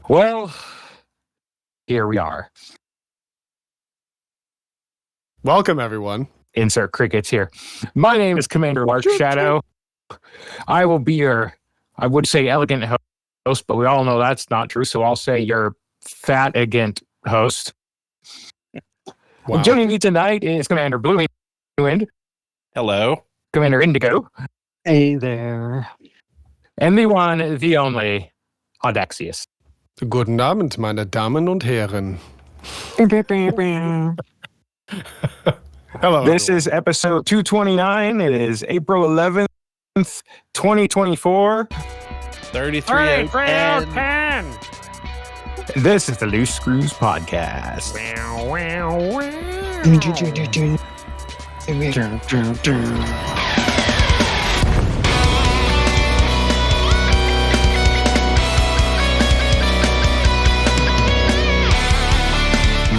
Well, here we are. Welcome, everyone. Insert crickets here. My name is Commander Lark Shadow. I will be your, I would say elegant host, but we all know that's not true, so I'll say your fat-agant host. Wow. Joining me tonight is Commander Blue Wind. Hello. Commander Indigo. Hey there. And the one, the only, Audaxius. Guten Abend, meine Damen und Herren. Hello. This is episode 229. It is April 11th, 2024. 3310. This is the Loose Screws Podcast.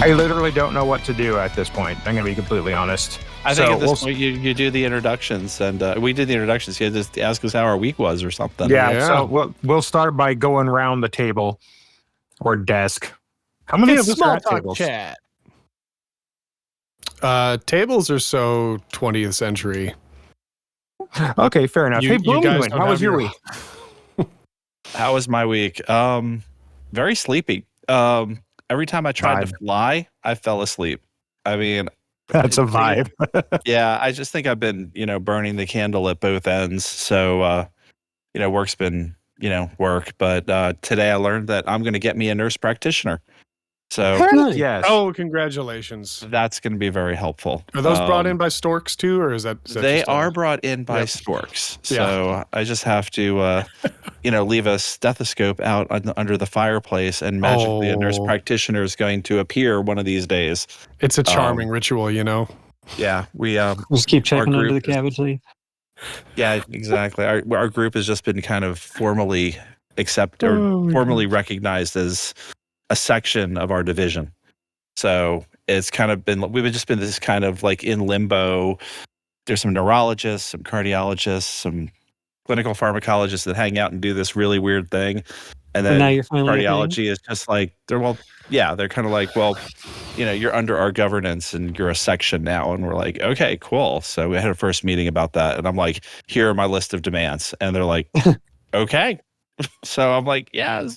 I literally don't know what to do at this point. I'm going to be completely honest. I think at this point you do the introductions, and we did the introductions. You just ask us how our week was or something. Yeah. So we'll start by going around the table or desk. How many of us are at tables? Chat. Tables are so 20th century. Okay, fair enough. You Hey, guys Bloomington, don't how was have your your- week? How was my week? Very sleepy. Every time I tried to fly, I fell asleep. I mean, That's a vibe. yeah, I just think I've been, burning the candle at both ends. So, work's been, work. But today I learned that I'm going to get me a nurse practitioner. So Yes. Oh, congratulations. that's going to be very helpful. Are those brought in by storks too, or is that They just are brought in by Yep. storks. Yeah. So I just have to, leave a stethoscope out under the fireplace, and magically a nurse Oh. practitioner is going to appear one of these days. It's a charming ritual, you know. Yeah, we Just keep checking under the group is- cabbage leaf. yeah, exactly. Our group has just been kind of formally formally recognized as a section of our division. So it's kind of been, we've just been this kind of like in limbo. There's some neurologists, some cardiologists, some clinical pharmacologists that hang out and do this really weird thing. And But then now you're finally cardiology is just like, they're kind of like, well, you're under our governance and you're a section now. And we're like, okay, cool. So we had a first meeting about that. And I'm like, here are my list of demands. And they're like, okay. So I'm like, yeah,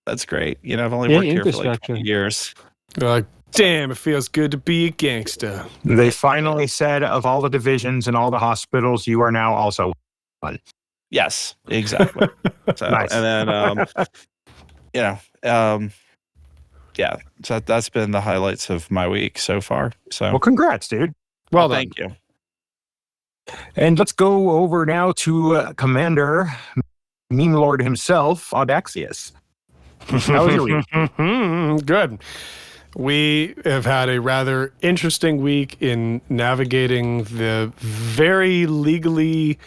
that's great. I've only worked here for like infrastructure. 20 years. They're like, damn, it feels good to be a gangster. They finally said of all the divisions and all the hospitals, you are now also one. Yes, exactly. So, Nice. And then, yeah, so that's been the highlights of my week so far. So, Well, congrats, dude. Well done. thank you. And let's go over now to Commander Meme Lord himself, Audaxius. How was your week? Good. We have had a rather interesting week in navigating the very legally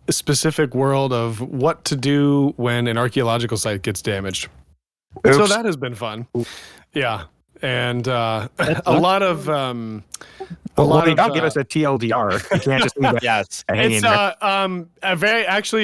specific world of what to do when an archaeological site gets damaged. So Oops. that has been fun. Yeah. And a lot of Well, lot they of, don't give us a TLDR. You can't just leave it Yes. hanging it's there.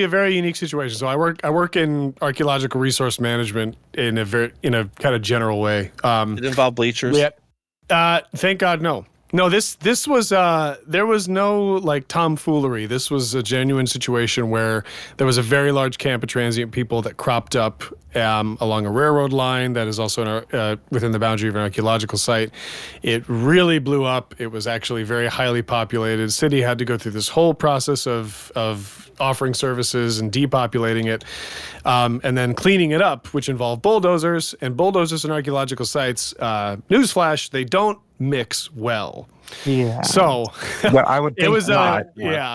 a very unique situation. So I work in archaeological resource management in a kind of general way. Did it involve bleachers? Yeah. Thank God, no. No, this was there was no like tomfoolery. This was a genuine situation where there was a very large camp of transient people that cropped up along a railroad line that is also within the boundary of an archaeological site. It really blew up. It was actually very highly populated. The city had to go through this whole process of offering services and depopulating it, and then cleaning it up, which involved bulldozers. And bulldozers and archaeological sites, newsflash, they don't mix well. Yeah. So Well, I would think it was not.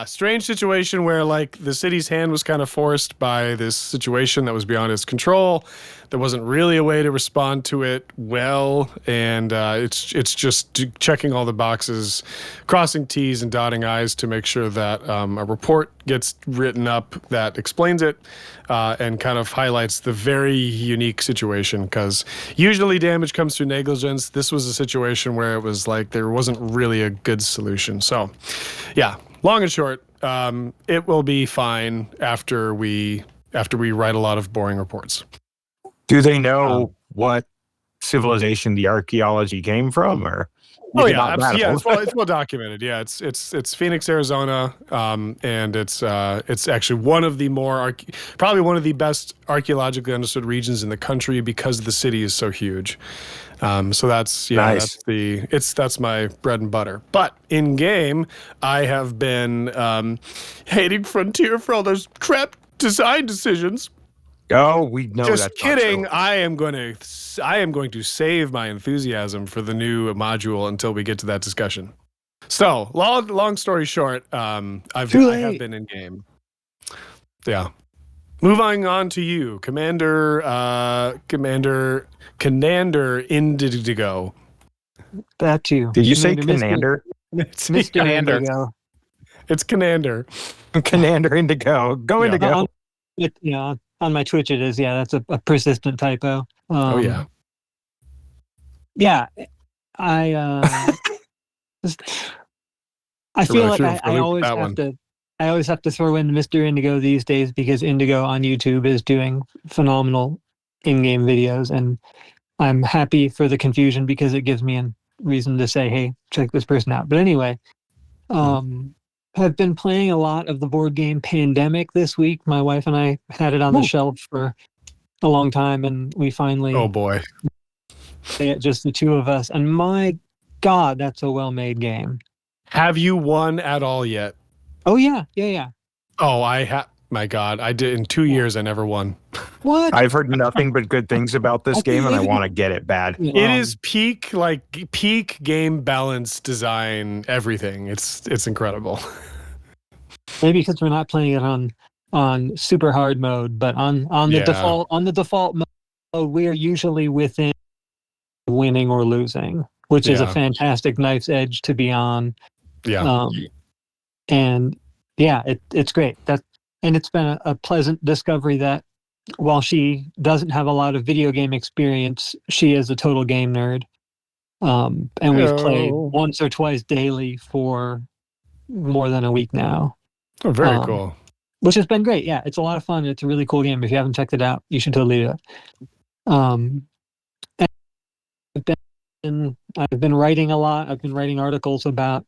strange situation where like the city's hand was kind of forced by this situation that was beyond its control. There wasn't really a way to respond to it well, and it's just checking all the boxes, crossing T's and dotting I's to make sure that a report gets written up that explains it and kind of highlights the very unique situation, because usually damage comes through negligence. This was a situation where it was like there wasn't really a good solution. So, yeah, long and short, it will be fine after we write a lot of boring reports. Do they know what civilization the archaeology came from, or Oh yeah, absolutely. Yeah, it's well documented. Yeah, it's Phoenix, Arizona, and it's actually one of the probably one of the best archaeologically understood regions in the country because the city is so huge. So that's Nice. that's my bread and butter. But in game, I have been hating Frontier for all those crap design decisions. Oh, we know Just that's not kidding. true. I am going to save my enthusiasm for the new module until we get to that discussion. So, long story short, I have been in game. Yeah. Moving on to you, Commander Indigo. That too. Did you say Commander Commander? Mr. Indigo. It's Commander. Commander Indigo. Go Yeah. Indigo. On my Twitch it is. Yeah, that's a persistent typo. Oh yeah. Yeah, I feel like I always have to throw in Mr. Indigo these days because Indigo on YouTube is doing phenomenal in-game videos, and I'm happy for the confusion because it gives me a reason to say, hey, check this person out. But anyway, have been playing a lot of the board game Pandemic this week. My wife and I had it on the shelf for a long time, and we finally play it, just the two of us. And my God, that's a well-made game. Have you won at all yet? Oh yeah. Oh, I have. My God, I did in 2 years. I never won. What? I've heard nothing but good things about this game, and I want to get it bad. It is peak game balance, design, everything. It's incredible. Maybe because we're not playing it on super hard mode, but on the default mode, we are usually within winning or losing, which is a fantastic knife's edge to be on. Yeah. And yeah, it's great. And it's been a pleasant discovery that while she doesn't have a lot of video game experience, she is a total game nerd. And we've played once or twice daily for more than a week now. Oh, very cool. Which has been great. Yeah, it's a lot of fun. It's a really cool game. If you haven't checked it out, you should totally do it. And I've been writing a lot. I've been writing articles about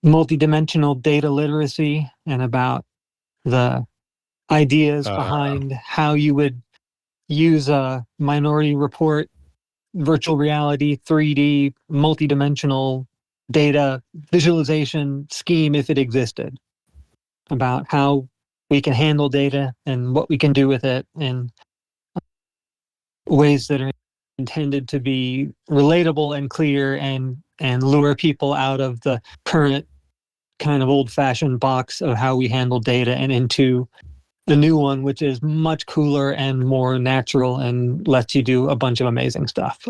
multidimensional data literacy and about the ideas behind how you would use a Minority Report, virtual reality, 3D, multidimensional data visualization scheme if it existed, about how we can handle data and what we can do with it in ways that are intended to be relatable and clear and lure people out of the current kind of old-fashioned box of how we handle data and into the new one, which is much cooler and more natural and lets you do a bunch of amazing stuff.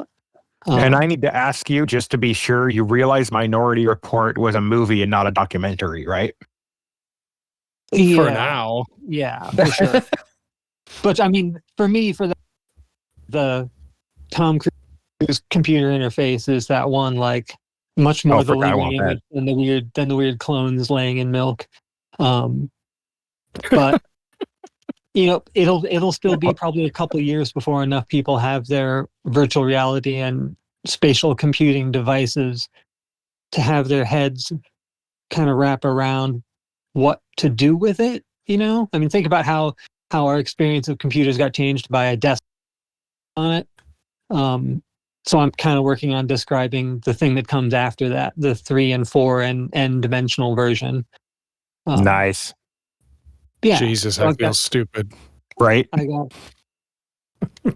And I need to ask you, just to be sure, you realize Minority Report was a movie and not a documentary, right? For now. Yeah, for sure. But I mean, for me, for the Tom Cruise computer interface is that one, like, much more the living image than the weird clones laying in milk. But it'll still be probably a couple of years before enough people have their virtual reality and spatial computing devices to have their heads kind of wrap around what to do with it. I mean, think about how our experience of computers got changed by a desk on it. So I'm kind of working on describing the thing that comes after that, the 3 and 4 and n-dimensional version. Nice. Yeah. Jesus, I feel stupid. Right?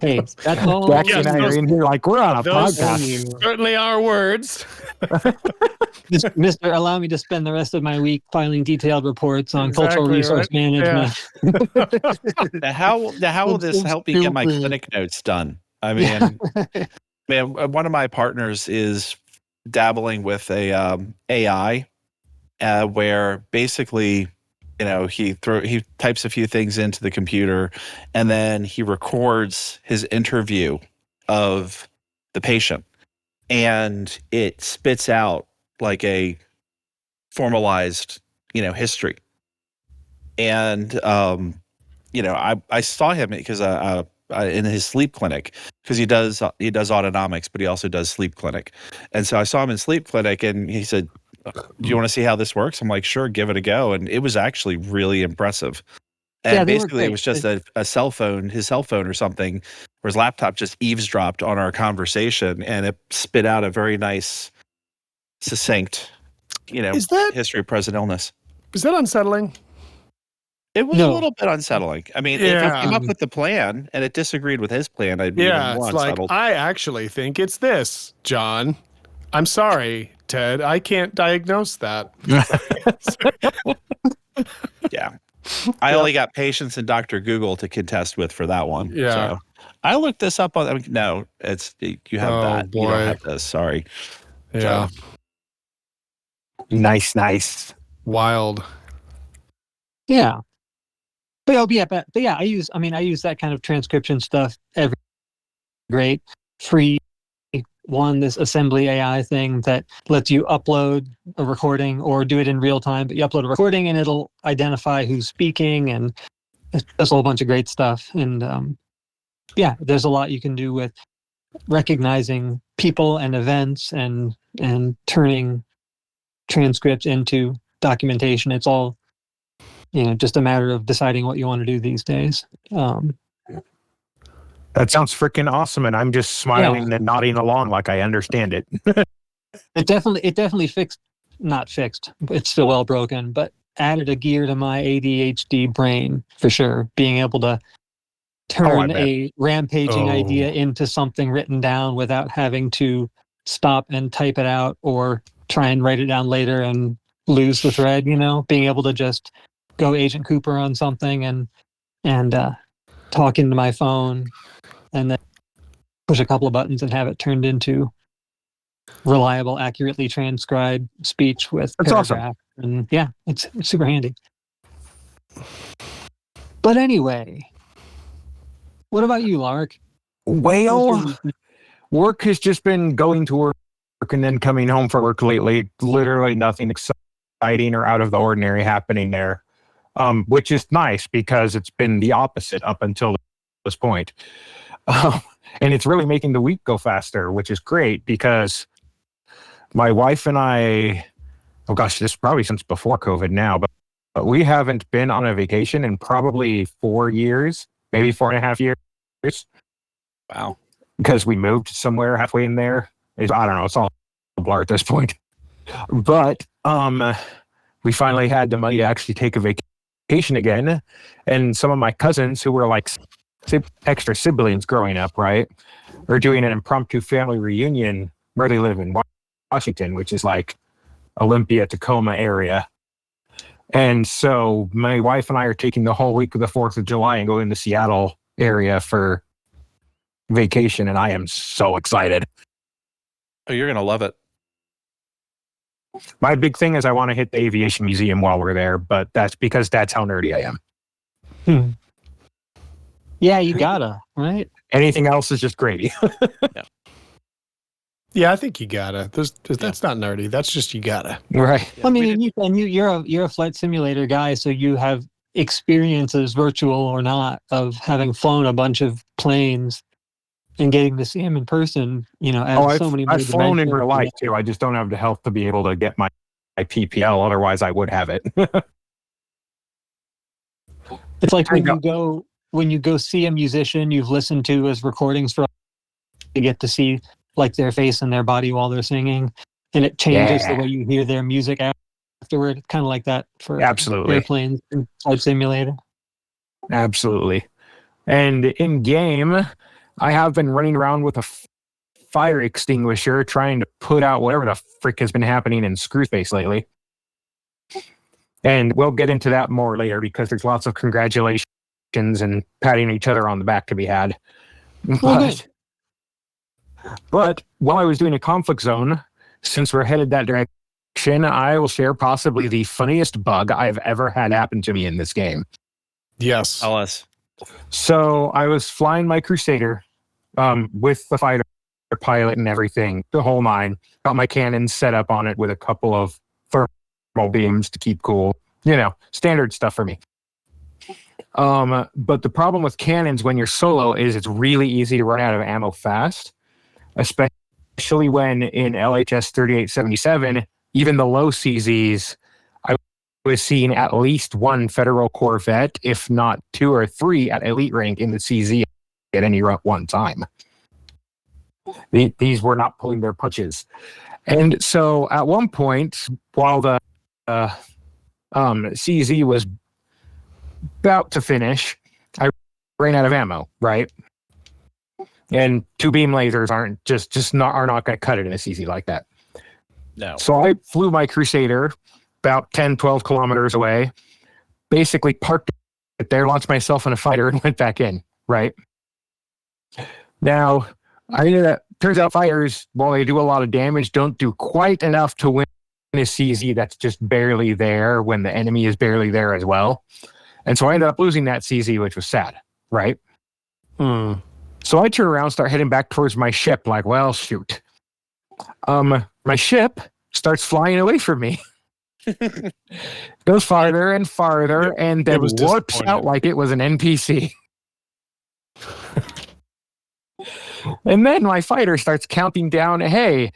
Hey, that's all. Bex and I are in here like, we're on a podcast. Certainly are words. Mr. Allow me to spend the rest of my week filing detailed reports on cultural resource management. Yeah. How will this help me get my clinic notes done? I mean, one of my partners is dabbling with a AI where basically, he types a few things into the computer and then he records his interview of the patient and it spits out like a formalized, history. And I saw him because in his sleep clinic, because he does autonomics, but he also does sleep clinic. And so I saw him in sleep clinic, and he said, "Do you want to see how this works?" I'm like, "Sure, give it a go." And it was actually really impressive. And basically, it was just a cell phone, his cell phone or something, where his laptop just eavesdropped on our conversation, and it spit out a very nice, succinct, history of present illness. Is that unsettling? It was a little bit unsettling. I mean, if he came up with the plan and it disagreed with his plan, I'd be even more unsettled. I actually think it's this, John. I'm sorry, Ted. I can't diagnose that. Yeah. I only got patience and Dr. Google to contest with for that one. Yeah. So I looked this up on, no, you have that. Boy. You don't have this. Sorry. Yeah. So. Nice. Wild. Yeah. But yeah, I use that kind of transcription stuff great free this assembly AI thing that lets you upload a recording or do it in real time, but you upload a recording and it'll identify who's speaking, and it does a whole bunch of great stuff. And there's a lot you can do with recognizing people and events and turning transcripts into documentation. It's all just a matter of deciding what you want to do these days. That sounds freaking awesome, and I'm just smiling and nodding along like I understand it. It definitely not fixed. It's still well broken, but added a gear to my ADHD brain for sure. Being able to turn a rampaging idea into something written down without having to stop and type it out or try and write it down later and lose the thread. Being able to just go Agent Cooper on something and talk into my phone and then push a couple of buttons and have it turned into reliable, accurately transcribed speech with paragraph. Awesome. And it's super handy. But anyway, what about you, Lark? Well, work has just been going to work and then coming home from work lately. Literally nothing exciting or out of the ordinary happening there, which is nice because it's been the opposite up until this point. And it's really making the week go faster, which is great because my wife and I, this is probably since before COVID now, but we haven't been on a vacation in probably 4 years, maybe 4.5 years. Wow. Because we moved somewhere halfway in there. I don't know. It's all a blur at this point. But we finally had the money to actually take a vacation again. And some of my cousins who were like extra siblings growing up, right, are doing an impromptu family reunion where they live in Washington, which is like Olympia, Tacoma area. And so my wife and I are taking the whole week of the 4th of July and going to Seattle area for vacation, and I am so excited. Oh, you're gonna love it. My big thing is I want to hit the aviation museum while we're there, but that's because that's how nerdy I am. Yeah, you gotta, right? Anything else is just gravy. Yeah, I think you gotta. That's not nerdy. That's just you gotta. Right. I mean, you're a flight simulator guy, so you have experiences, virtual or not, of having flown a bunch of planes and getting to see them in person. I've flown in real life too. I just don't have the health to be able to get my PPL. Otherwise, I would have it. It's like when you go see a musician you've listened to his recordings for, you get to see like their face and their body while they're singing, and it changes the way you hear their music afterward. Kind of like that for airplanes and Flight Simulator. Absolutely. And in game, I have been running around with a fire extinguisher trying to put out whatever the frick has been happening in Screwspace lately. And we'll get into that more later because there's lots of congratulations and patting each other on the back to be had. But while I was doing a conflict zone, since we're headed that direction, I will share possibly the funniest bug I've ever had happen to me in this game. Yes. Tell us. So I was flying my Crusader with the fighter pilot and everything, the whole nine. Got my cannons set up on it with a couple of thermal beams to keep cool. Standard stuff for me. But the problem with cannons when you're solo is it's really easy to run out of ammo fast, especially when in LHS 3877, even the low CZs, I was seeing at least one Federal Corvette, if not 2 or 3 at elite rank in the CZ at any one time. These were not pulling their punches. And so at one point, while the CZ was about to finish, I ran out of ammo, right? And 2 beam lasers are not going to cut it in a CZ like that. No. So I flew my Crusader about 10, 12 kilometers away, basically parked it there, launched myself in a fighter, and went back in, right? Now, turns out fighters, while they do a lot of damage, don't do quite enough to win a CZ that's just barely there when the enemy is barely there as well. And so I ended up losing that CZ, which was sad, right? So I turn around, start heading back towards my ship, like, well, shoot. My ship starts flying away from me. Goes farther and farther, and then warps out like it was an NPC. And then my fighter starts counting down, hey,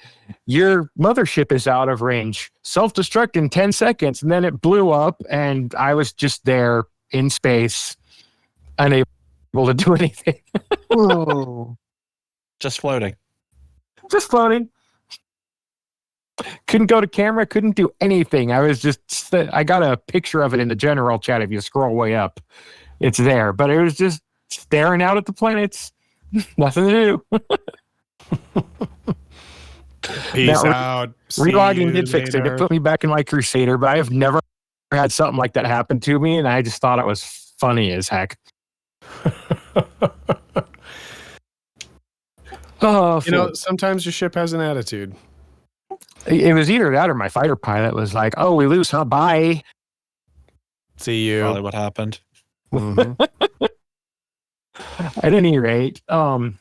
your mothership is out of range. Self-destruct in 10 seconds. And then it blew up, and I was just there in space, unable to do anything. Whoa. Just floating. Just floating. Couldn't go to camera, couldn't do anything. I got a picture of it in the general chat. If you scroll way up, it's there. But it was just staring out at the planets. Nothing to do. Peace out. Relogging did fix it. It put me back in my Crusader, but I have never had something like that happen to me, and I just thought it was funny as heck. Sometimes your ship has an attitude. It was either that or my fighter pilot was like, oh, we lose, huh? Bye. See you. Probably what happened. Mm-hmm. At any rate,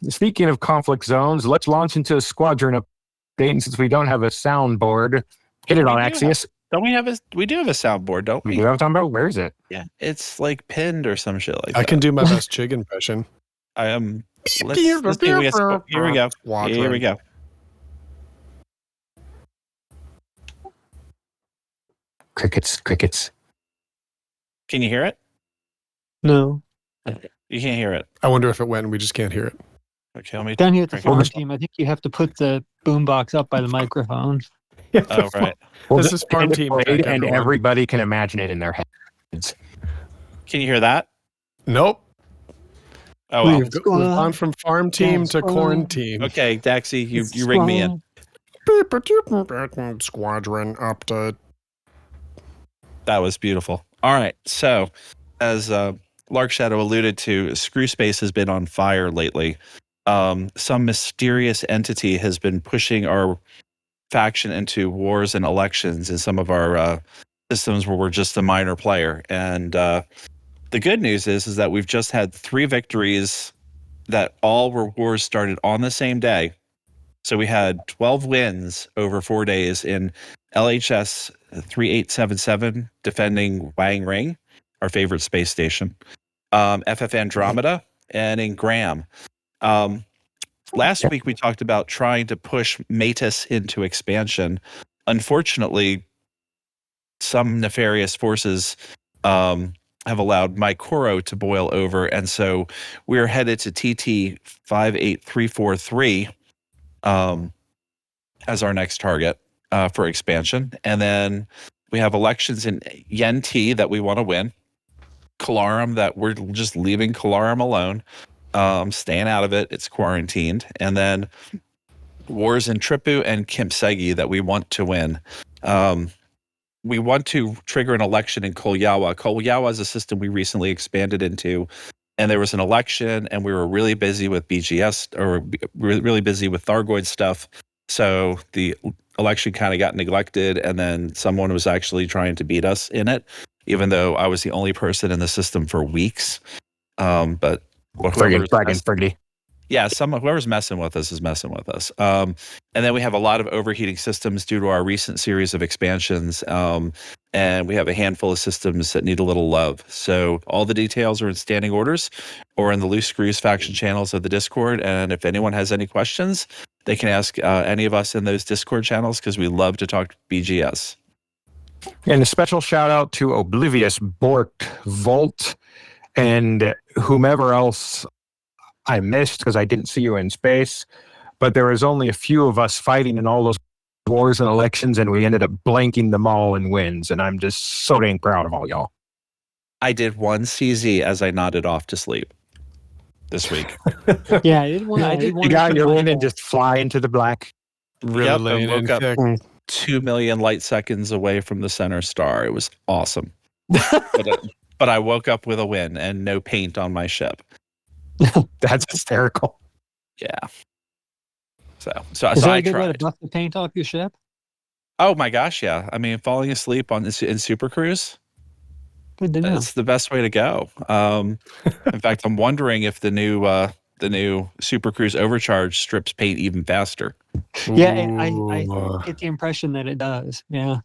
speaking of conflict zones, let's launch into a squadron update. And since we don't have a soundboard, hit it on Axios. We do have a soundboard, don't we? You know what I'm talking about? Where is it? Yeah, it's like pinned or some shit like that. I can do my best Chig impression. I am. Let's see, here we go. Squadron. Here we go. Crickets. Can you hear it? No. You can't hear it. I wonder if it went and we just can't hear it. Okay, let me Down here at the farm team, I think you have to put the boombox up by the microphone. Oh, right. Well, this is farm team. And everybody can imagine it in their heads. Can you hear that? Nope. Oh, well. We've gone from farm team to quarantine. Okay, Daxi, you ring me in. Squadron update. That was beautiful. All right, so as Lark Shadow alluded to, Screwspace has been on fire lately. Some mysterious entity has been pushing our faction into wars and elections in some of our systems where we're just a minor player. And the good news is that we've just had 3 victories that all were wars started on the same day. So we had 12 wins over 4 days in LHS 3877, defending Wang Ring, our favorite space station, FF Andromeda, and in Graham. Last week we talked about trying to push Matus into expansion. Unfortunately, some nefarious forces have allowed Maikoro to boil over, and so we're headed to TT 58343 as our next target for expansion. And then we have elections in Yen T that we want to win. Calarum, that we're just leaving Calarum alone, staying out of it. It's quarantined. And then wars in Tripu and Cempsigi that we want to win. We want to trigger an election in Kolyawa. Kolyawa is a system we recently expanded into, and there was an election, and we were really busy with BGS, or really busy with Thargoid stuff. So the election kind of got neglected, and then someone was actually trying to beat us in it, even though I was the only person in the system for weeks. But friggity. Yeah, whoever's messing with us is messing with us. And then we have a lot of overheating systems due to our recent series of expansions. And we have a handful of systems that need a little love. So all the details are in standing orders or in the Loose Screws faction channels of the Discord. And if anyone has any questions, they can ask any of us in those Discord channels because we love to talk BGS. And a special shout out to Oblivious, Bork, Volt, and whomever else I missed because I didn't see you in space. But there was only a few of us fighting in all those wars and elections, and we ended up blanking them all in wins. And I'm just so dang proud of all y'all. I did one CZ as I nodded off to sleep this week. Yeah, I did one. You got your win and just fly into the black. Really Yep, laying I woke in up thick. 2 million light seconds away from the center star. It was awesome. But I woke up with a win and no paint on my ship. That's hysterical. Yeah. So Is that I a good way to tried. buff the paint off your ship? Oh my gosh, yeah. I mean, falling asleep in Supercruise, Good to know. it's the best way to go. In fact, I'm wondering if the new Supercruise Overcharge strips paint even faster. Yeah, I get the impression that it does. Yeah.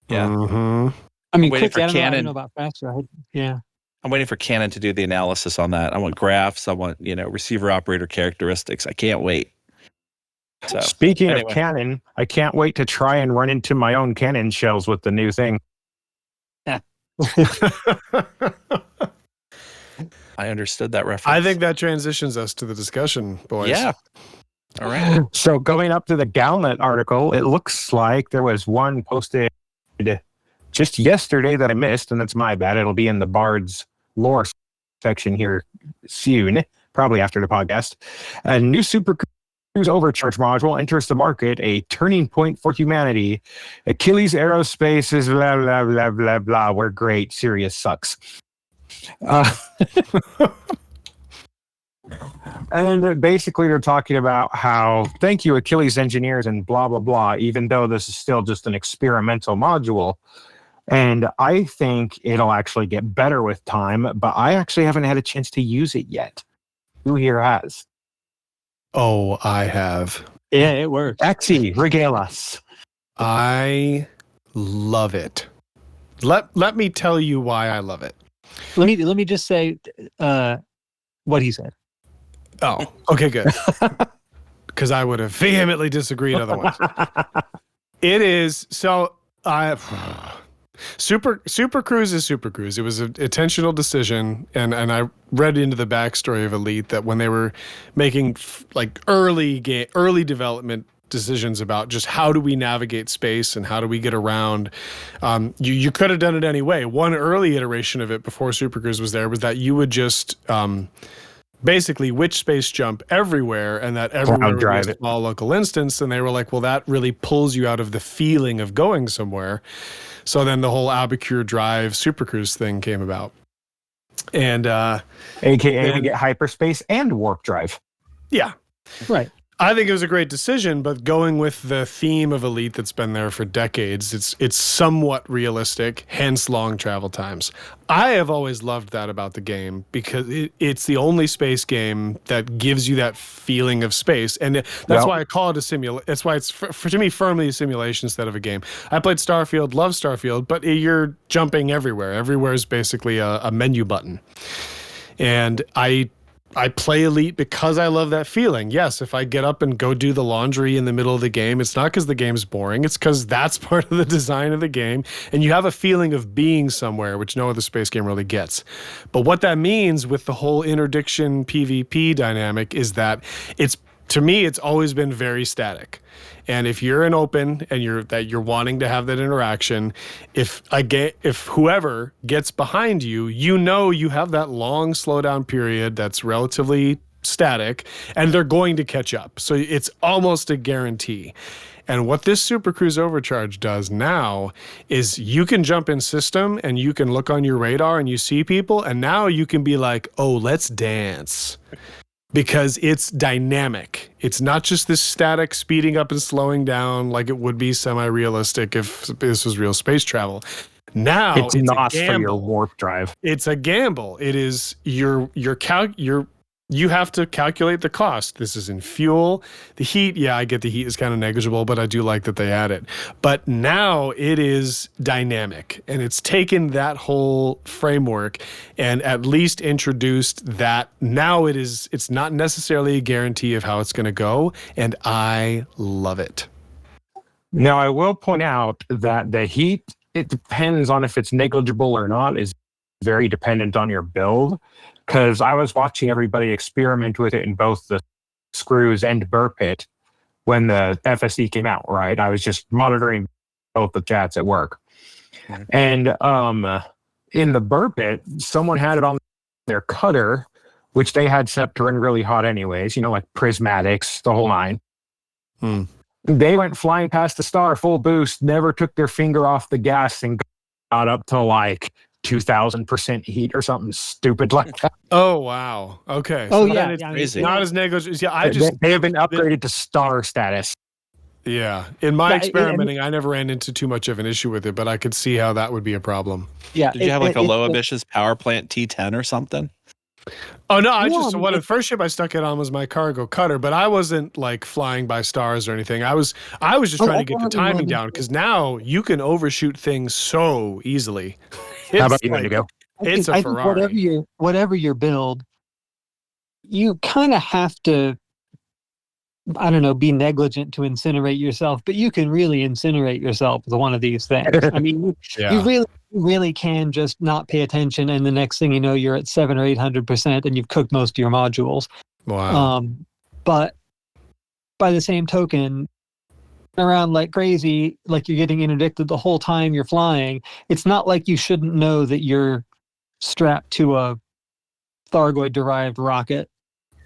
Yeah. Mhm. I mean, Waiting quickly, for I don't know Canon. about faster. Yeah. I'm waiting for Canon to do the analysis on that. I want graphs. I want, receiver operator characteristics. I can't wait. So, Speaking anyway. of Canon, I can't wait to try and run into my own Canon shells with the new thing. I understood that reference. I think that transitions us to the discussion, boys. Yeah. All right. So going up to the Galnet article, it looks like there was one posted just yesterday that I missed, and that's my bad. It'll be in the Bard's lore section here soon, probably after the podcast. A new Supercruise Overcharge module enters the market, a turning point for humanity. Achilles Aerospace is blah, blah, blah, blah, blah. We're great. Sirius sucks. And basically they're talking about how, thank you, Achilles engineers, and blah, blah, blah, even though this is still just an experimental module. And I think it'll actually get better with time, but I actually haven't had a chance to use it yet. Who here has? Oh, I have. Yeah, it works. Axie, regale us. I love it. Let me tell you why I love it. Let me just say what he said. Oh, okay, good. Because I would have vehemently disagreed otherwise. It is so. Supercruise is Supercruise. It was an intentional decision, and I read into the backstory of Elite that when they were making early development decisions about just how do we navigate space and how do we get around, you could have done it anyway. One early iteration of it before Supercruise was there was that you would just basically witch space jump everywhere, and that everywhere would be a small local instance. And they were like, well, that really pulls you out of the feeling of going somewhere. So then the whole Abacure Drive Supercruise thing came about. And AKA we get hyperspace and warp drive. Yeah. Right. I think it was a great decision, but going with the theme of Elite that's been there for decades, it's somewhat realistic, hence long travel times. I have always loved that about the game because it's the only space game that gives you that feeling of space. And that's why I call it a simulation. That's why it's, to me, firmly a simulation instead of a game. I played Starfield, love Starfield, but you're jumping everywhere. Everywhere is basically a menu button. And I play Elite because I love that feeling. Yes, if I get up and go do the laundry in the middle of the game, it's not because the game's boring. It's because that's part of the design of the game. And you have a feeling of being somewhere, which no other space game really gets. But what that means with the whole interdiction PvP dynamic is that to me, it's always been very static. And if you're an open and you're wanting to have that interaction, if whoever gets behind you, you have that long slowdown period that's relatively static, and they're going to catch up. So it's almost a guarantee. And what this Supercruise Overcharge does now is you can jump in system and you can look on your radar and you see people, and now you can be like, oh, let's dance. Because it's dynamic. It's not just this static speeding up and slowing down like it would be semi-realistic if this was real space travel. Now it's not for your warp drive. It's a gamble. It is you're you have to calculate the cost. This is in fuel. The heat, yeah, I get the heat is kind of negligible, but I do like that they add it. But now it is dynamic, and it's taken that whole framework and at least introduced that now it's not necessarily a guarantee of how it's going to go, and I love it. Now, I will point out that the heat, it depends on if it's negligible or not, is very dependent on your build. Because I was watching everybody experiment with it in both the Screws and Burr Pit when the FSE came out, right? I was just monitoring both the chats at work. And in the Burr Pit, someone had it on their cutter, which they had set to run really hot anyways, like prismatics, the whole nine. They went flying past the star full boost, never took their finger off the gas, and got up to like 2,000% heat or something stupid like that. Oh, wow. Okay. Oh, So yeah. it's crazy. not as negligible. Yeah, They have been upgraded to star status. Yeah. In my experimenting, I never ran into too much of an issue with it, but I could see how that would be a problem. Yeah. Did you have like a low emissions power plant T10 or something? Oh, no, the first ship I stuck it on was my cargo cutter, but I wasn't like flying by stars or anything. I was just trying to get the timing down, because now you can overshoot things so easily. How about you, Indigo? It's a Ferrari. I think whatever your build, you kind of have to, I don't know, be negligent to incinerate yourself, but you can really incinerate yourself with one of these things. I mean, you really can just not pay attention, and the next thing you know, you're at 700 or 800%, and you've cooked most of your modules. Wow. But by the same token, around like crazy, like you're getting interdicted the whole time you're flying. It's not like you shouldn't know that you're strapped to a Thargoid-derived rocket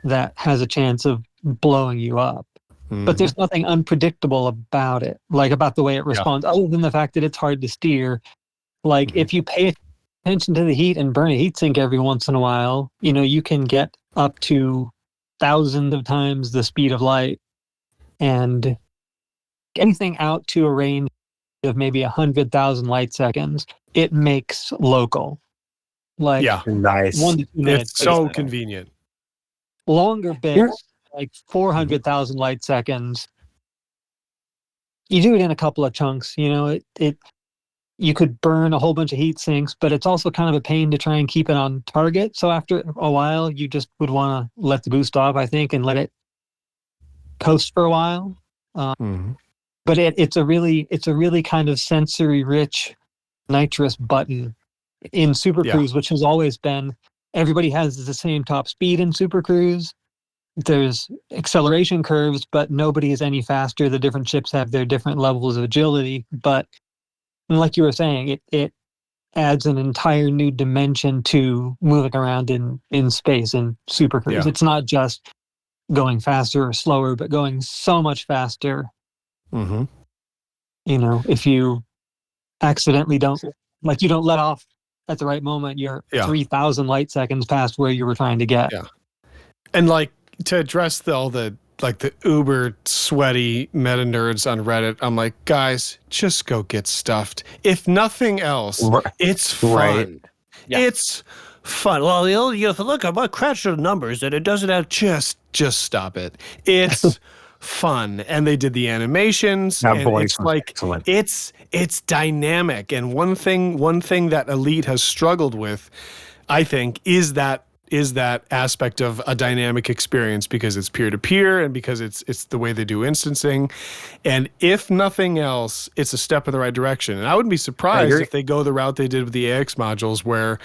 that has a chance of blowing you up. But there's nothing unpredictable about it, like about the way it responds, other than the fact that it's hard to steer. Like if you pay attention to the heat and burn a heat sink every once in a while, you can get up to thousands of times the speed of light, and anything out to a range of maybe 100,000 light seconds, it makes local. Like nice. 1 to 2 minutes. It's so convenient. Longer bits, like 400,000 light seconds. You do it in a couple of chunks. You could burn a whole bunch of heat sinks, but it's also kind of a pain to try and keep it on target. So after a while, you just would want to let the boost off, I think, and let it coast for a while. But it's a really kind of sensory rich nitrous button in Supercruise, which has always been, everybody has the same top speed in Supercruise. There's acceleration curves, but nobody is any faster. The different ships have their different levels of agility. But like you were saying, it adds an entire new dimension to moving around in space in Supercruise. It's not just going faster or slower, but going so much faster. If you accidentally don't let off at the right moment, you're 3,000 light seconds past where you were trying to get. And like, to address all the uber sweaty meta nerds on Reddit, I'm like, guys, just go get stuffed. If nothing else, it's fun. Right. Yeah. It's fun. Well, you have to look at what crash the numbers, and it doesn't have. Just stop it. It's fun, and they did the animations, and it's like excellent. It's dynamic. And one thing that Elite has struggled with, I think, is that aspect of a dynamic experience, because it's peer-to-peer and because it's the way they do instancing. And if nothing else, it's a step in the right direction. And I wouldn't be surprised if they go the route they did with the AX modules, where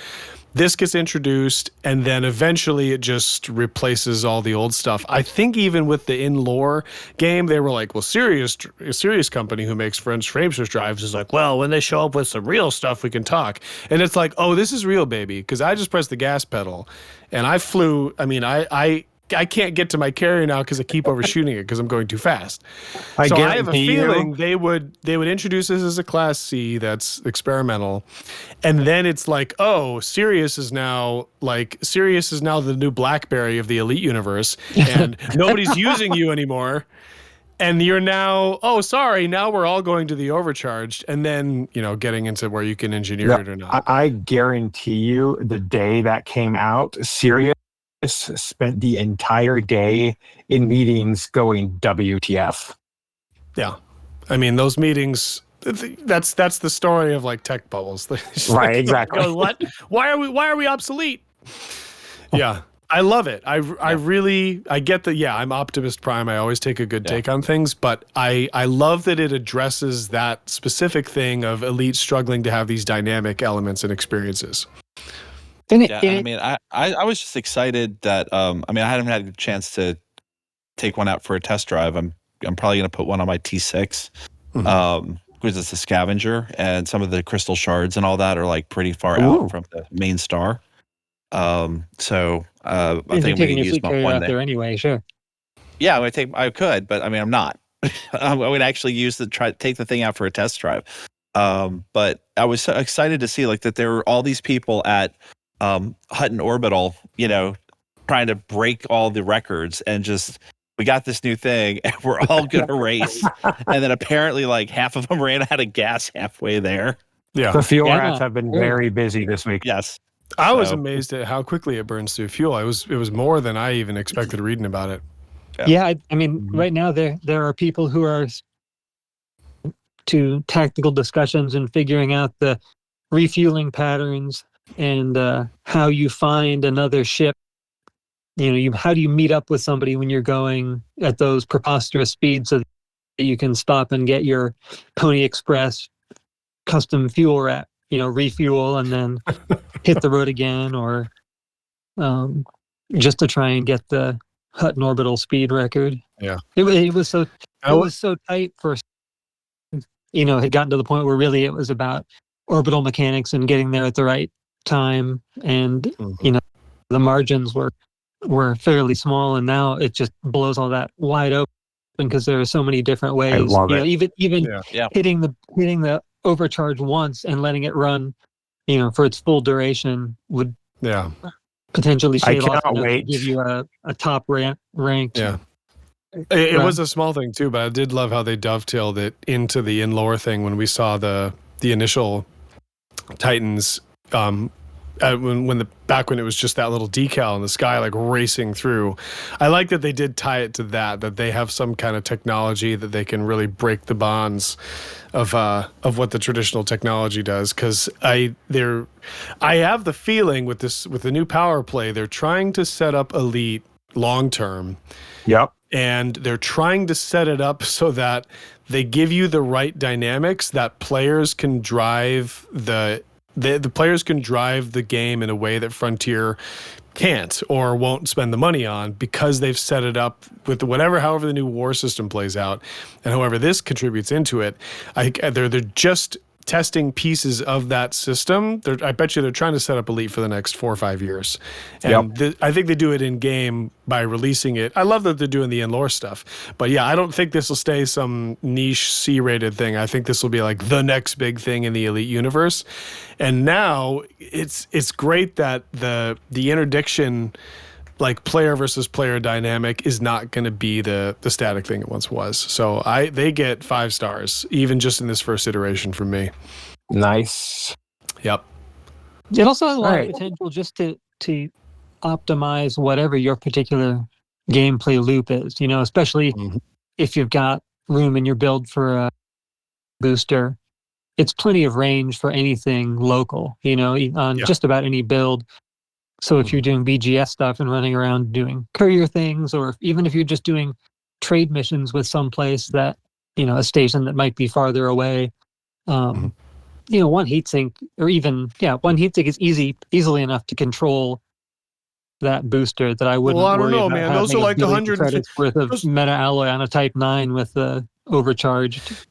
this gets introduced and then eventually it just replaces all the old stuff. I think even with the in-lore game, they were like, well, a serious company who makes frameshift drives is like, well, when they show up with some real stuff, we can talk. And it's like, oh, this is real, baby, because I just pressed the gas pedal and I flew. I mean, I can't get to my carrier now because I keep overshooting it because I'm going too fast. I have a feeling they would introduce this as a Class C that's experimental, and then it's like, oh, Sirius is now the new BlackBerry of the Elite universe, and nobody's using you anymore. And you're now, oh, sorry, now we're all going to the Overcharged, and then, getting into where you can engineer it or not. I guarantee you, the day that came out, Sirius spent the entire day in meetings going WTF. Yeah. I mean, those meetings, that's the story of like tech bubbles. Right, exactly. Go, what? Why are we obsolete? Yeah. I love it. I get that. Yeah, I'm Optimus Prime. I always take a good take on things, but I love that it addresses that specific thing of Elite struggling to have these dynamic elements and experiences. I mean, I was just excited that I mean, I hadn't had a chance to take one out for a test drive. I'm probably going to put one on my T6, because it's a scavenger, and some of the crystal shards and all that are like pretty far out from the main star. So I think I'm going to use my one out there anyway. Sure. Yeah, I could, but I mean, I'm not. I would actually take the thing out for a test drive. But I was so excited to see like that there were all these people at Hutton Orbital, trying to break all the records, and just, we got this new thing and we're all going to race. And then apparently like half of them ran out of gas halfway there. Yeah. The fuel rats have been very busy this week. Yes. I was amazed at how quickly it burns through fuel. It was more than I even expected reading about it. Yeah, I mean, right now there are people who are to tactical discussions and figuring out the refueling patterns and how you find another ship. How do you meet up with somebody when you're going at those preposterous speeds so that you can stop and get your Pony Express custom fuel rat, refuel and then hit the road again, or just to try and get the Hutton Orbital speed record. Yeah, it was so tight for, had gotten to the point where really it was about orbital mechanics and getting there at the right time, and the margins were fairly small, and now it just blows all that wide open because there are so many different ways. I love it. Even hitting the overcharge once and letting it run, for its full duration would potentially shave off to give you a top ranked. Yeah. It was a small thing too, but I did love how they dovetailed it into the in-lore thing when we saw the initial Titans, when it was just that little decal in the sky, like racing through. I like that they did tie it to that they have some kind of technology that they can really break the bonds of what the traditional technology does. Because I have the feeling with the new power play, they're trying to set up Elite long term. Yep. And they're trying to set it up so that they give you the right dynamics that players can drive the players can drive the game in a way that Frontier can't or won't spend the money on, because they've set it up with however the new war system plays out, and however this contributes into it. They're just testing pieces of that system. I bet you they're trying to set up Elite for the next 4 or 5 years. And I think they do it in game by releasing it. I love that they're doing the in-lore stuff. But yeah, I don't think this will stay some niche C-rated thing. I think this will be like the next big thing in the Elite universe. And now it's great that the interdiction, like player versus player dynamic, is not going to be the static thing it once was. So they get 5 stars, even just in this first iteration from me. Nice. Yep. It also has a lot of potential just to optimize whatever your particular gameplay loop is, especially if you've got room in your build for a booster. It's plenty of range for anything local, on just about any build. So if you're doing BGS stuff and running around doing courier things, or even if you're just doing trade missions with some place that, a station that might be farther away, one heatsink, or even, one heatsink is easily enough to control that booster that I wouldn't worry about. Man. Those are like 100 credits worth of meta alloy on a Type 9 with the overcharged.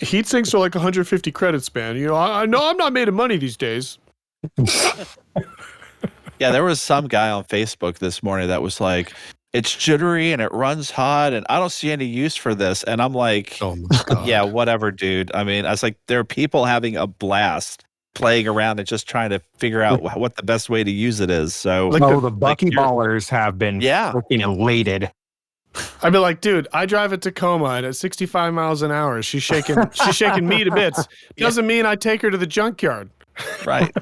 Heatsinks are like 150 credits, man. I know I'm not made of money these days. Yeah, there was some guy on Facebook this morning that was like, it's jittery and it runs hot and I don't see any use for this. And I'm like, oh my God. Yeah, whatever, dude. I mean, I was like, there are people having a blast playing around and just trying to figure out what the best way to use it is. So, the buckyballers have been freaking elated. I'd be like, dude, I drive a Tacoma and at 65 miles an hour, she's shaking me to bits. Doesn't mean I take her to the junkyard. Right.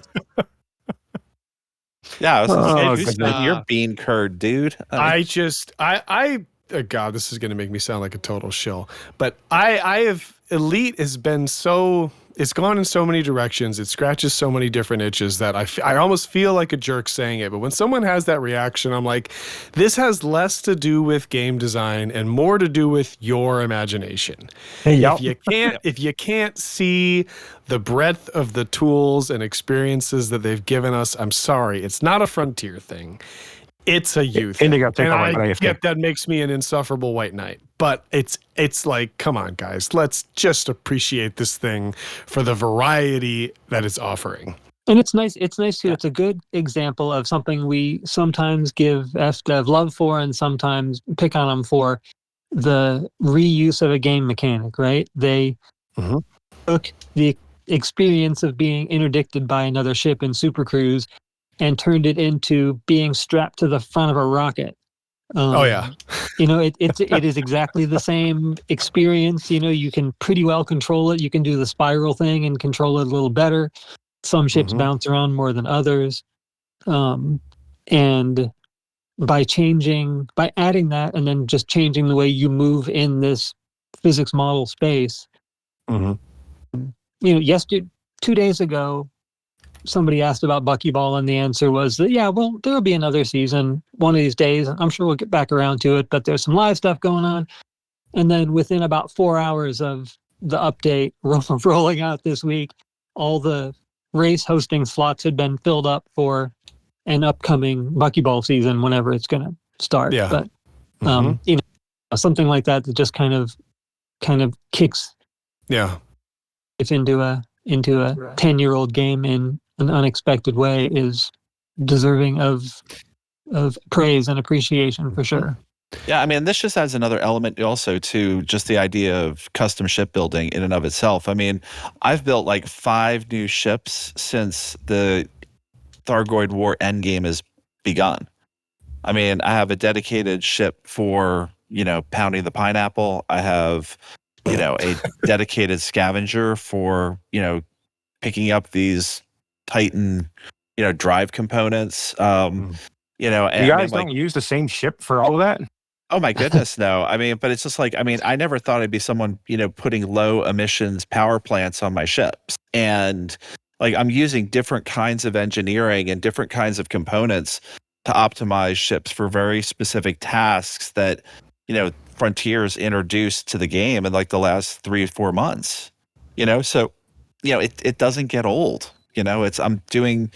Yeah, I was gonna say, who's goodness. spitting your bean curd, dude? God, this is going to make me sound like a total shill, but I have Elite has been so, it's gone in so many directions. It scratches so many different itches that I almost feel like a jerk saying it. But when someone has that reaction, I'm like, this has less to do with game design and more to do with your imagination. Yep. If you can't see the breadth of the tools and experiences that they've given us, I'm sorry, it's not a Frontier thing. It's a youth. Indigo, take and over. I get that makes me an insufferable white knight. But it's like, come on, guys. Let's just appreciate this thing for the variety that it's offering. And it's nice. It's nice too. It's a good example of something we sometimes give FDev love for and sometimes pick on them for, the reuse of a game mechanic, right? They took the experience of being interdicted by another ship in Supercruise and turned it into being strapped to the front of a rocket. It is exactly the same experience. You can pretty well control it. You can do the spiral thing and control it a little better. Some ships bounce around more than others. And by adding that and then just changing the way you move in this physics model space, yesterday, 2 days ago, somebody asked about Buckyball, and the answer was that, there'll be another season one of these days. I'm sure we'll get back around to it, but there's some live stuff going on. And then within about 4 hours of the update rolling out this week, all the race hosting slots had been filled up for an upcoming Buckyball season whenever it's going to start. Yeah. But something like that just kind of kicks into a 10-year-old game in an unexpected way is deserving of praise and appreciation for sure. Yeah, I mean, this just adds another element also to just the idea of custom shipbuilding in and of itself. I mean, I've built like 5 new ships since the Thargoid War endgame has begun. I mean, I have a dedicated ship for, pounding the pineapple. I have, a dedicated scavenger for, picking up these Titan, drive components. And you guys don't use the same ship for all of that? Oh my goodness, no. I mean, but it's just like, I never thought I'd be someone, putting low emissions power plants on my ships. And like, I'm using different kinds of engineering and different kinds of components to optimize ships for very specific tasks that, Frontiers introduced to the game in like the last 3 or 4 months. So, it doesn't get old. I'm doing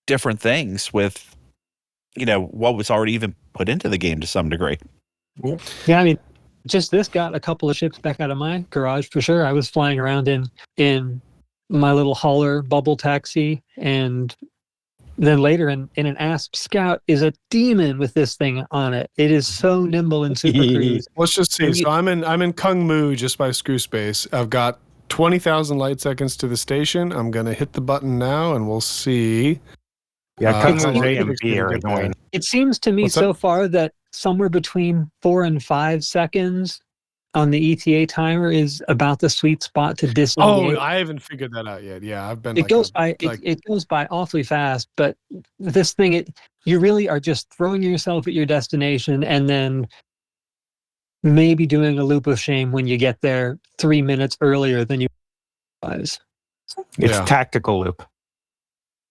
different things with, what was already even put into the game to some degree. Yeah, I mean, just this got a couple of ships back out of my garage for sure. I was flying around in my little hauler bubble taxi, and then later in an Asp Scout is a demon with this thing on it. It is so nimble in Supercruise. Let's just see. So I'm in Kung Mu just by Screwspace. I've got 20,000 light seconds to the station. I'm gonna hit the button now, and we'll see. Yeah, Kung Mu's AMP are annoying. It seems to me so far that somewhere between 4 and 5 seconds on the ETA timer is about the sweet spot to disengage. Oh, I haven't figured that out yet. Yeah, I've been. It goes by awfully fast, but this thing, you really are just throwing yourself at your destination and then maybe doing a loop of shame when you get there 3 minutes earlier than you realize. It's tactical loop.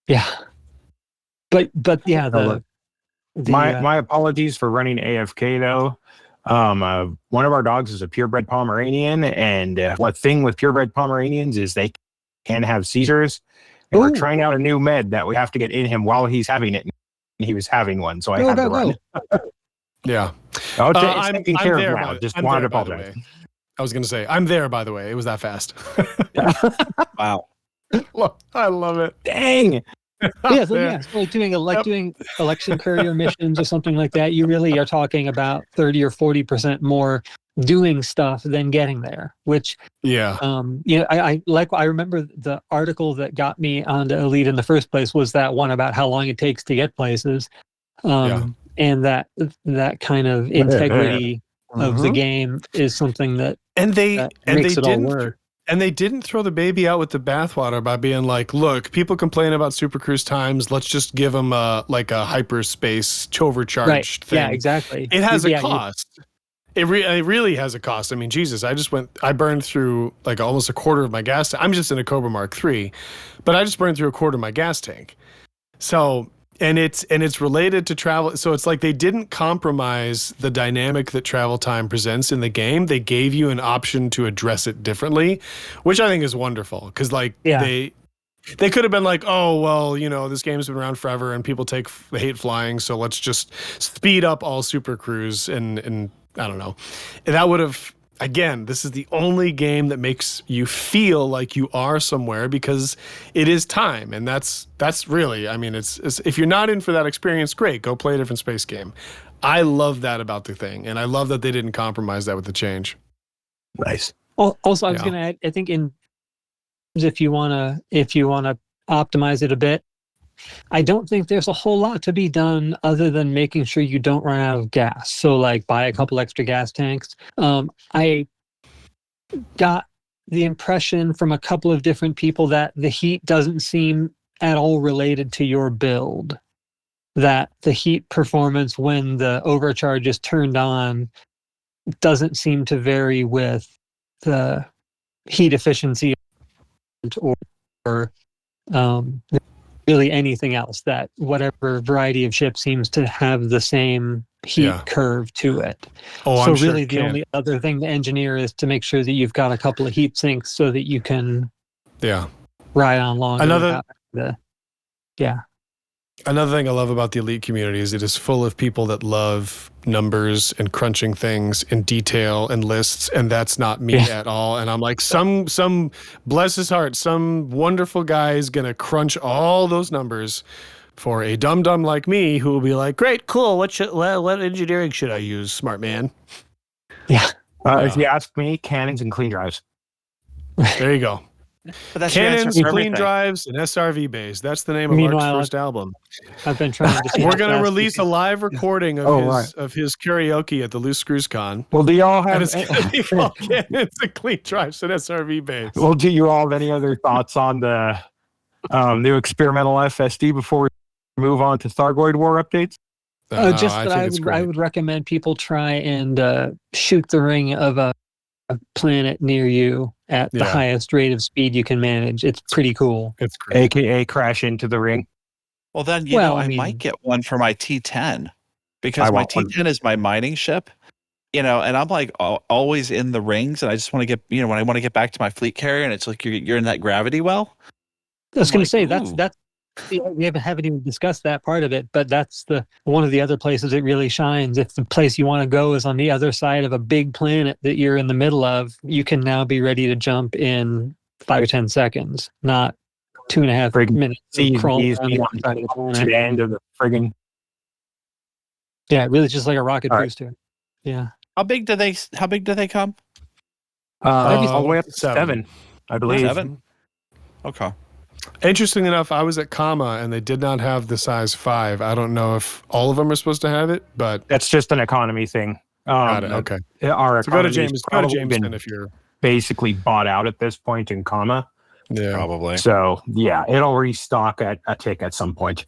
Yeah. But yeah, my apologies for running AFK though. One of our dogs is a purebred Pomeranian, and what thing with purebred Pomeranians is they can have seizures. And we're trying out a new med that we have to get in him while he's having it. And he was having one, so I had to run. Yeah. Oh, it's taken care of now. Just wanted to apologize. I was going to say, I'm there, by the way. It was that fast. Wow. I love it. Dang. So doing election courier missions or something like that, you really are talking about 30 or 40% more doing stuff than getting there, which I remember the article that got me onto Elite in the first place was that one about how long it takes to get places, and that kind of integrity of the game is something that makes it all work. And they didn't throw the baby out with the bathwater by being like, look, people complain about Supercruise times. Let's just give them a hyperspace overcharge thing. Yeah, exactly. It has a cost. It really has a cost. I mean, Jesus, I burned through like almost a quarter of my gas tank. I'm just in a Cobra Mark III, but I just burned through a quarter of my gas tank. So, and it's related to travel. So it's like they didn't compromise the dynamic that travel time presents in the game. They gave you an option to address it differently, which I think is wonderful. Cause they could have been like, oh, well, this game's been around forever and people hate flying. So let's just speed up all Supercruise and I don't know. And that would have, again, this is the only game that makes you feel like you are somewhere because it is time. And that's really, I mean, it's if you're not in for that experience, great, go play a different space game. I love that about the thing. And I love that they didn't compromise that with the change. Nice. Also, I was going to add, I think if you want to optimize it a bit, I don't think there's a whole lot to be done other than making sure you don't run out of gas. So like buy a couple extra gas tanks. I got the impression from a couple of different people that the heat doesn't seem at all related to your build. That the heat performance when the overcharge is turned on doesn't seem to vary with the heat efficiency or really anything else, that whatever variety of ship seems to have the same heat curve to it. Oh, so I'm sure really the only other thing to engineer is to make sure that you've got a couple of heat sinks so that you can ride on longer. Another thing I love about the Elite community is it is full of people that love numbers and crunching things in detail and lists, and that's not me at all. And I'm like, some bless his heart, some wonderful guy is gonna crunch all those numbers for a dum-dum like me who will be like, great, cool, what engineering should I use, smart man? If you ask me, cannons and clean drives. There you go. But that's Cannons, clean drives, and SRV bays. That's the name of Mark's first album. I've been trying to. We're going to release a live recording of his karaoke at the Loose Screws Con. Well, do you all have? And it's going to be all cannons and clean drives and SRV bays. Well, do you all have any other thoughts on the new experimental FSD before we move on to Thargoid War updates? I would recommend people try and shoot the ring of a planet near you at the highest rate of speed you can manage. It's pretty cool. It's great. AKA crash into the ring. Well, then, I might get one for my T10 because my T10 is my mining ship, and I'm like always in the rings, and I just want to get, when I want to get back to my fleet carrier, and it's like you're in that gravity well. I was going to say that's we haven't even discussed that part of it, but that's one of the other places it really shines. If the place you want to go is on the other side of a big planet that you're in the middle of, you can now be ready to jump in 5 or 10 seconds, not 2.5 minutes. Crawling to the end of the friggin'. Yeah, really just like a rocket booster. Yeah. How big do they come? All the way up to 7, I believe. 7? Okay. Interesting enough, I was at Comma and they did not have the size 5. I don't know if all of them are supposed to have it, but that's just an economy thing. Got it. Okay. Our so go to Jameson if you're basically bought out at this point in Comma. Yeah, probably. So it'll restock at a tick at some point.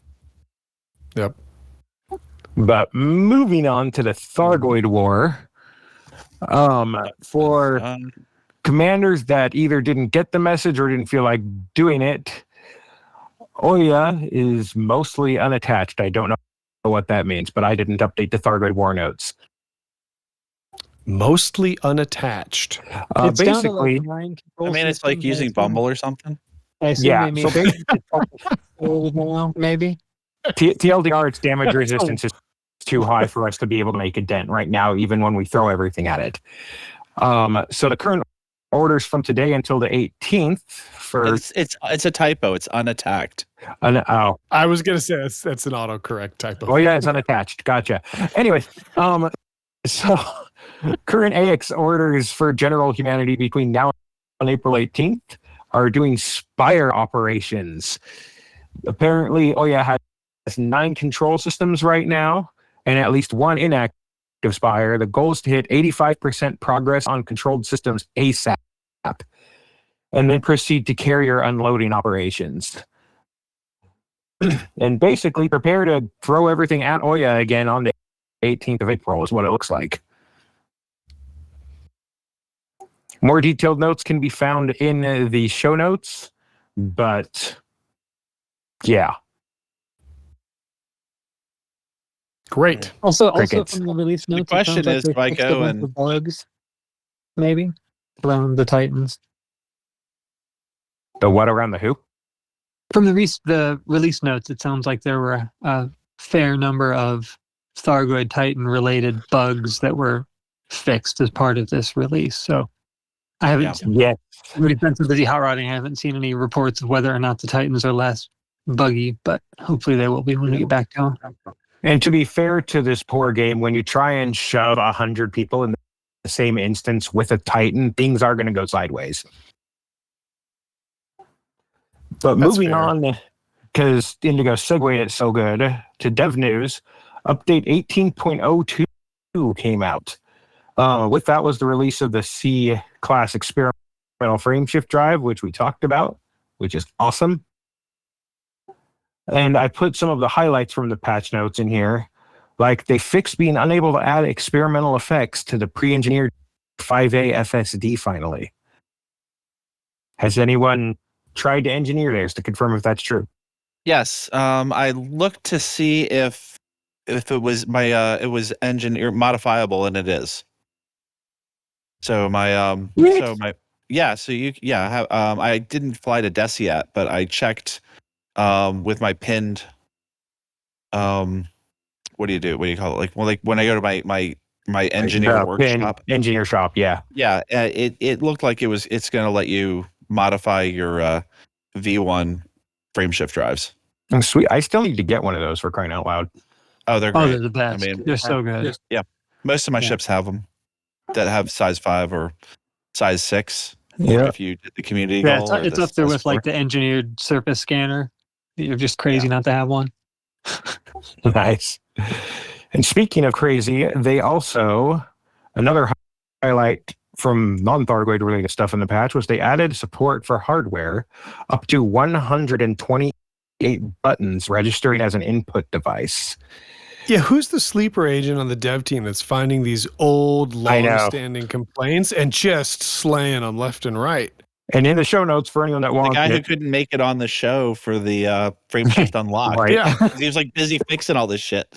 Yep. But moving on to the Thargoid War, for commanders that either didn't get the message or didn't feel like doing it, Oya is mostly unattached. I don't know what that means, but I didn't update the Thargoid War notes. Mostly unattached. Basically, it's like using Bumble or something. Yeah. So maybe. TLDR, its damage resistance is too high for us to be able to make a dent right now, even when we throw everything at it. So the current orders from today until the 18th for it's a typo. It's unattacked. I was gonna say that's an autocorrect typo. Oh yeah, it's unattached. Gotcha. Anyway, so current AX orders for general humanity between now and April 18th are doing SPIRE operations. Apparently, Oya has 9 control systems right now and at least 1 inactive SPIRE. The goal is to hit 85% progress on controlled systems ASAP. and then proceed to carrier unloading operations. And basically prepare to throw everything at Oya again on the 18th of April is what it looks like. More detailed notes can be found in the show notes, but yeah. Great. Also Crickets. from the release notes, The question is, they fixed a bunch of bugs, maybe around the Titans. The what around the who? From the release notes, it sounds like there were a fair number of Thargoid Titan related bugs that were fixed as part of this release. So I haven't. Yeah. Everybody's been so busy hot rodding. I haven't seen any reports of whether or not the Titans are less buggy, but hopefully they will be when we get back to them. And to be fair to this poor game, when you try and shove 100 people in the same instance with a Titan, things are going to go sideways. But That's moving fair. on, because Indigo segued it so good, to dev news, update 18.02 came out. With that was the release of the C-class experimental frameshift drive, which we talked about, which is awesome. And I put some of the highlights from the patch notes in here. Like they fixed being unable to add experimental effects to the pre-engineered 5A FSD finally. Has anyone tried to engineer theirs to confirm if that's true? Yes. I looked to see if it was it was engineer modifiable, and it is. So I didn't fly to DES yet, but I checked with my pinned what do you call it? Like when I go to my engineer workshop. Engineer shop, yeah. Yeah, it looked like it's going to let you modify your V1 frameshift drives. Oh, sweet. I still need to get one of those for crying out loud. Oh, they're great. Oh, they're the best. I mean, they're so good. Yeah. Most of my ships have them that have size 5 or size 6. Yeah. If you did the community Yeah, goal. it's up there with like the engineered surface scanner. You're just crazy not to have one. Nice. And speaking of crazy, they also, another highlight from non-Thargoid related stuff in the patch was they added support for hardware up to 128 buttons registering as an input device. Yeah, who's the sleeper agent on the dev team that's finding these old, long-standing complaints and just slaying them left and right? And in the show notes for anyone that wants the guy who couldn't make it on the show for the frameshift unlocked. Right. Yeah. He was like busy fixing all this shit.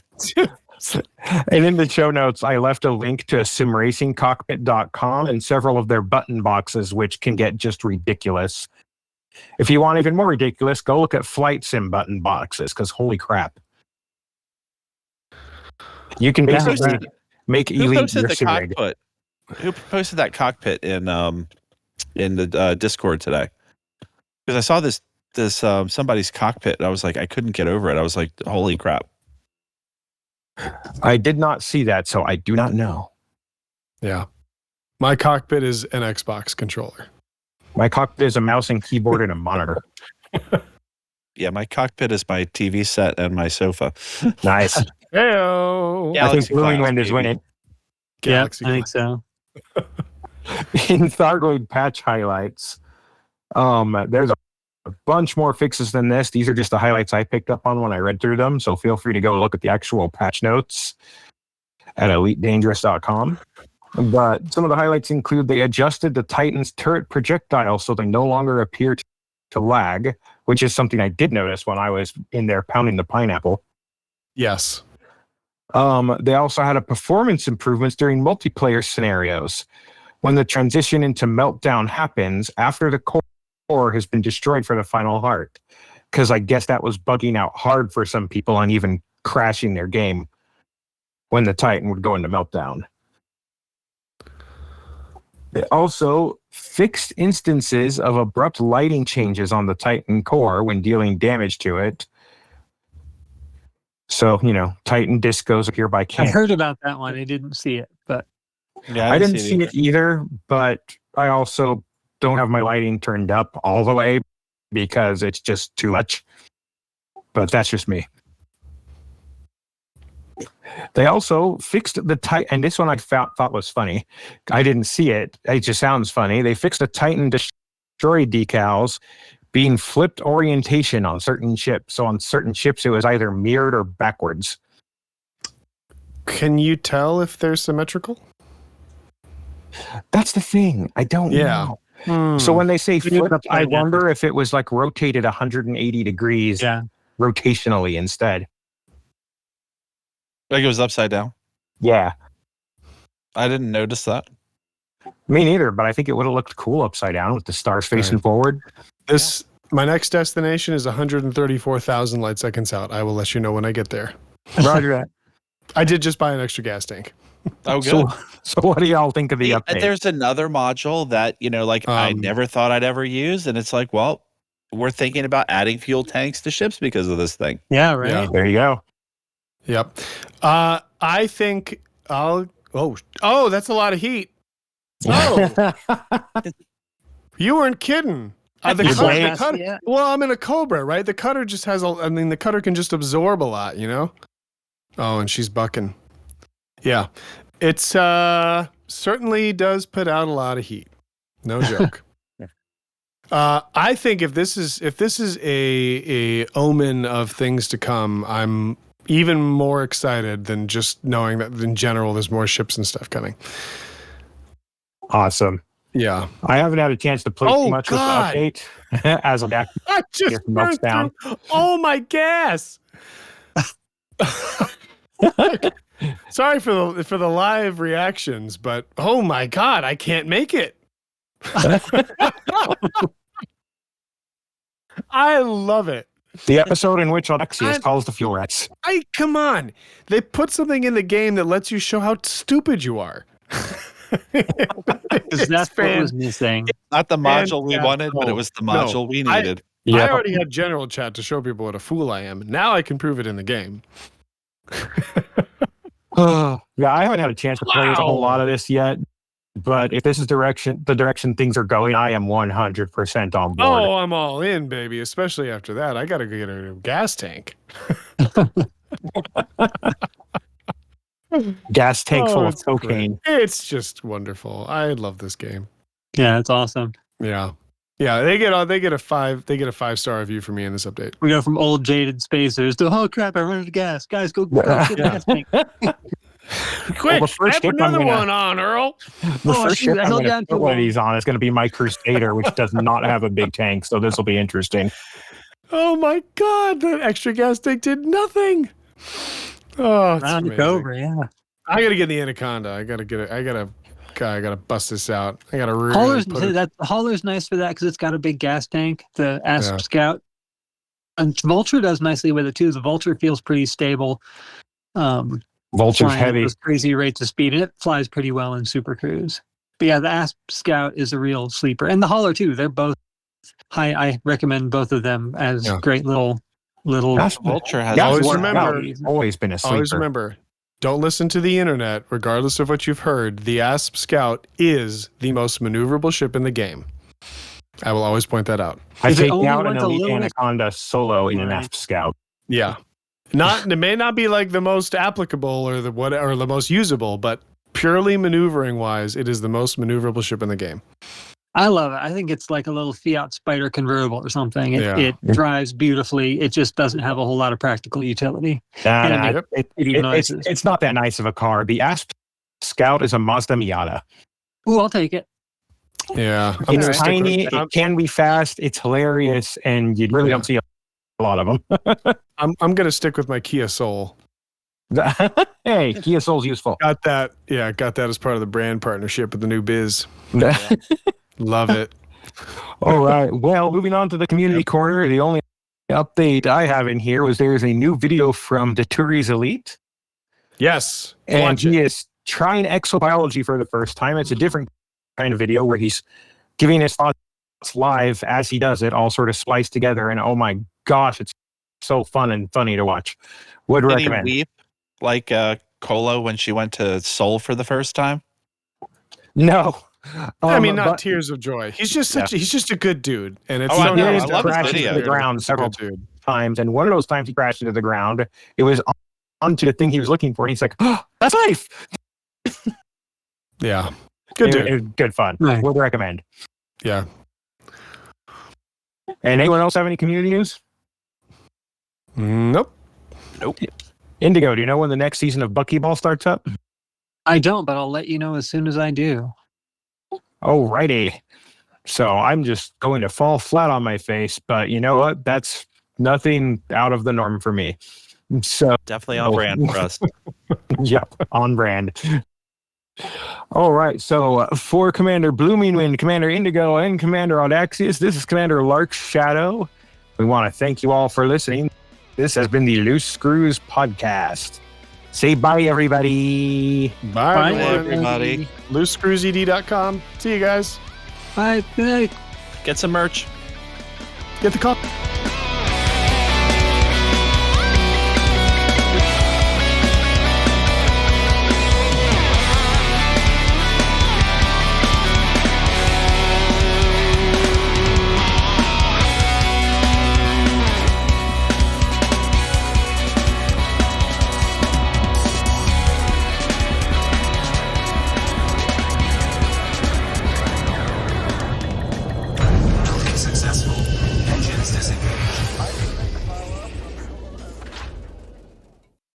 And in the show notes, I left a link to simracingcockpit.com and several of their button boxes, which can get just ridiculous. If you want even more ridiculous, go look at flight sim button boxes, because holy crap. You can basically make Who elite posted your the sim rig. cockpit? Who posted that cockpit in the Discord today? Because I saw this somebody's cockpit and I was like, I couldn't get over it. I was like, holy crap. I did not see that, so I do not know. Yeah. My cockpit is an Xbox controller. My cockpit is a mouse and keyboard and a monitor. Yeah, my cockpit is my TV set and my sofa. Nice. Hey-o. I think Blue Wind is winning. Galaxy I think so. In Thargoid patch highlights, there's a bunch more fixes than this. These are just the highlights I picked up on when I read through them, so feel free to go look at the actual patch notes at elitedangerous.com. But some of the highlights include they adjusted the Titan's turret projectile so they no longer appear to lag, which is something I did notice when I was in there pounding the pineapple. Yes. They also had a performance improvements during multiplayer scenarios. When the transition into meltdown happens after the core has been destroyed for the final heart, because I guess that was bugging out hard for some people and even crashing their game when the Titan would go into meltdown. They also fixed instances of abrupt lighting changes on the Titan core when dealing damage to it. So, Titan discos appear by I camp. heard about that one. I didn't see it, but Yeah, I didn't see it either, but I also don't have my lighting turned up all the way because it's just too much. But that's just me. They also fixed the Titan, and this one I thought was funny. I didn't see it. It just sounds funny. They fixed the Titan destroyed decals being flipped orientation on certain ships. So on certain ships, it was either mirrored or backwards. Can you tell if they're symmetrical? That's the thing. I don't know. So when they say flipped, I wonder if it was like rotated 180 degrees rotationally instead. Like it was upside down? Yeah. I didn't notice that. Me neither, but I think it would have looked cool upside down with the stars facing forward. My next destination is 134,000 light seconds out. I will let you know when I get there. Roger that. I did just buy an extra gas tank. Oh, good. So what do y'all think of the update? There's another module that, I never thought I'd ever use. And it's like, well, we're thinking about adding fuel tanks to ships because of this thing. Yeah, right. Yeah. There you go. Yep. I think I'll... Oh, that's a lot of heat. Oh, you weren't kidding. The cutter, well, I'm in a Cobra, right? The cutter just has the cutter can just absorb a lot, Oh, and she's bucking. Yeah. It's certainly does put out a lot of heat. No joke. I think if this is a omen of things to come, I'm even more excited than just knowing that in general there's more ships and stuff coming. Awesome. Yeah. I haven't had a chance to play too much with the update as of back. I just burned down. Oh my gas. Sorry for the live reactions, but oh my God, I can't make it. I love it. The episode in which Alexius calls the fuel rats. Come on. They put something in the game that lets you show how stupid you are. Because that's what was missing. It's not the module we wanted, but it was the module we needed. I already had general chat to show people what a fool I am. Now I can prove it in the game. Yeah, I haven't had a chance to play a whole lot of this yet. But if this is the direction things are going, I am 100% on board. Oh, I'm all in, baby. Especially after that, I got to get a gas tank. Gas tank full of cocaine. Great. It's just wonderful. I love this game. Yeah, it's awesome. Yeah. They get a 5-star review for me in this update. We go from old jaded spacers to oh crap, I run out of gas. Guys, go get a gas tank. Quick, slap another one on, Earl. The first ship I'm going to put one of these on is going to be my Crusader, which does not have a big tank, so this will be interesting. Oh my God, that extra gas tank did nothing. Oh, it's amazing. Over, yeah. I gotta get the Anaconda. I gotta bust this out. I gotta really Hauler's nice for that because it's got a big gas tank. The Asp Scout and Vulture does nicely with it too. The Vulture feels pretty stable. Vulture's heavy. Those crazy rates of speed, and it flies pretty well in Supercruise. But yeah, the Asp Scout is a real sleeper, and the Hauler too. They're both high. I recommend both of them as great little. Vulture has always been a sleeper. Always remember, don't listen to the internet, regardless of what you've heard. The Asp Scout is the most maneuverable ship in the game. I will always point that out. I take out an Elite Anaconda solo in an Asp Scout. Yeah, it may not be like the most applicable or the most usable, but purely maneuvering wise, it is the most maneuverable ship in the game. I love it. I think it's like a little Fiat Spider convertible or something. It drives beautifully. It just doesn't have a whole lot of practical utility. It's not that nice of a car. The Asp Scout is a Mazda Miata. Ooh, I'll take it. Yeah. It's tiny. It can be fast. It's hilarious. And you really don't see a lot of them. I'm going to stick with my Kia Soul. Hey, Kia Soul's useful. Got that as part of the brand partnership with the new biz. Love it. All right. Well, moving on to the community corner, the only update I have in here was there's a new video from Victories Elite. Yes. And he is trying exobiology for the first time. It's a different kind of video where he's giving his thoughts live as he does it, all sort of spliced together. And oh my gosh, it's so fun and funny to watch. Would recommend. Did he weep like Kola when she went to Seoul for the first time? No. I mean, not tears of joy. He's just he's just a good dude, and it's I love crashed into the ground several times. And one of those times he crashed into the ground, it was onto the thing he was looking for. And he's like, "Oh, that's life." Yeah, good dude. Good fun. Right. Would recommend. Yeah. And anyone else have any community news? Nope. Indigo, do you know when the next season of Buckyball starts up? I don't, but I'll let you know as soon as I do. Alrighty. So I'm just going to fall flat on my face, but you know what? That's nothing out of the norm for me. So Definitely on brand for us. Yep, on brand. All right. So for Commander Bloomingwind, Commander Indigo, and Commander Audaxius, this is Commander Lark Shadow. We want to thank you all for listening. This has been the Loose Screws podcast. Say bye, everybody. Bye, everybody. LooseScrewsED.com. See you guys. Bye. Good night. Get some merch. Get the copy.